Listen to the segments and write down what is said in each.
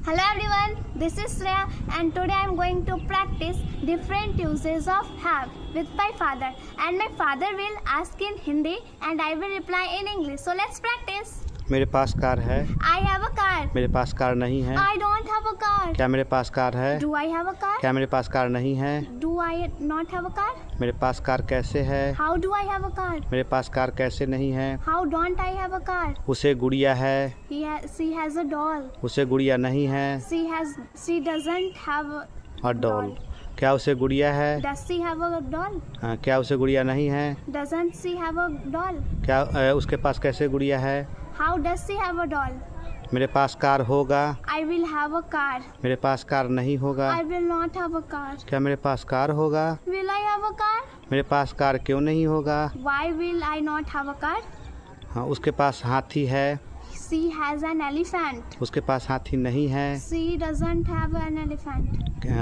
Hello everyone, this is Shreya and today I am going to practice different uses of have with my father, and my father will ask in Hindi and I will reply in English. So let's practice. मेरे पास car है। I have a car. मेरे पास car नहीं है। I don't have a car. क्या मेरे पास car है? Do I have a car? क्या मेरे पास कार नहीं है? Do I not have a car? मेरे पास कार कैसे है? How do I have a car? मेरे पास कार कैसे नहीं है? How don't I have a car? उसे गुड़िया है। She has a doll. उसे गुड़िया नहीं है। She doesn't have और डॉल। क्या उसे गुड़िया है? Does she have a doll? हाँ, क्या उसे गुड़िया नहीं है? Doesn't she have a doll? क्या उसके पास कैसे गुड़िया है? How does she have a doll? मेरे पास कार होगा। I will have a car. मेरे पास कार नहीं होगा। I will not have a car. क्या मेरे पास कार होगा? Will I have a car? मेरे पास कार क्यों नहीं होगा? Why will I not have a car? हाँ, उसके पास हाथी है। She has an elephant. उसके पास हाथी नहीं है। She doesn't have an elephant.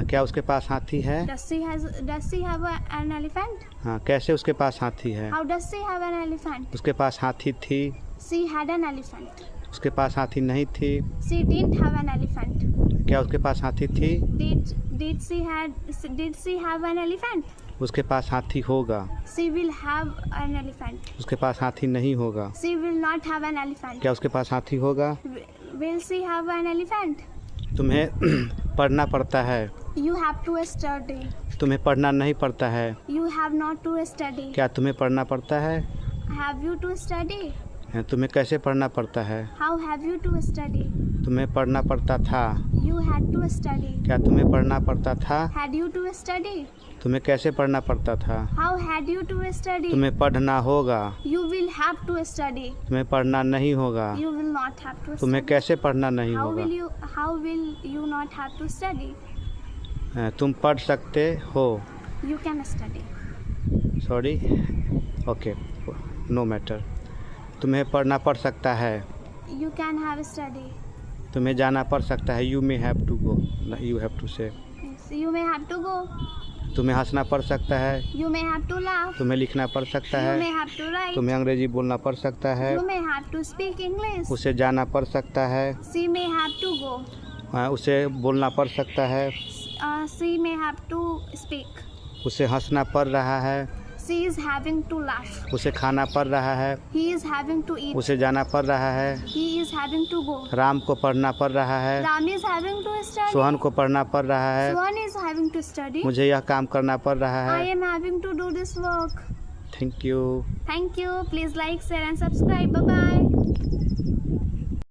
क्या उसके पास हाथी है? Does she have an elephant? हाँ, कैसे उसके पास हाथी है? How does she have an elephant? उसके पास हाथी थी। She had an elephant. उसके पास हाथी नहीं थी। She didn't have an elephant. क्या उसके पास हाथी थी? Did she have an elephant? उसके पास हाथी होगा। She will have an elephant. उसके पास हाथी नहीं होगा। She will not have an elephant. क्या उसके पास हाथी होगा? Will she have an elephant? तुम्हें पढ़ना पड़ता है। You have to study. तुम्हें पढ़ना नहीं पड़ता है। You have not to study. क्या तुम्हें पढ़ना पड़ता है? Have you to study? तुम्हें कैसे पढ़ना पड़ता है? How have you to study? तुम्हें पढ़ना पड़ता था। You had to study. क्या तुम्हें पढ़ना पड़ता था? Had you to study? तुम्हें कैसे पढ़ना पड़ता था? How had you to study? तुम्हें पढ़ना होगा। You will have to study. तुम्हें पढ़ना नहीं होगा। You will not have to तुम्हें study. कैसे पढ़ना नहीं How होगा? will you not have to study? तुम पढ़ सकते हो। You can study. Sorry, okay, no matter. तुम्हें पढ़ना पड़ सकता है। You can have study. तुम्हें जाना पड़ सकता है। You may have to go, you have to say. Yes, you may have to go. तुम्हें हंसना पड़ सकता है। You may have to laugh. तुम्हें लिखना पड़ सकता You है। may have to write. तुम्हें अंग्रेजी बोलना पड़ सकता है। You may have to speak English. उसे जाना पड़ सकता है। She may have to go. उसे बोलना पड़ सकता है। She may have to speak. उसे हंसना पड़ रहा है। She is having to laugh. उसे खाना पड़ रहा है। He is having to eat. उसे जाना पड़ रहा है। He is having to go. Ram को पढ़ना पड़ रहा है। Ram is having to study. Sohan को पढ़ना पड़ रहा है। Swan is having to study. मुझे यह काम करना पड़ रहा I है। am having to do this work. Thank you. Thank you. Please like, share and subscribe. Bye bye.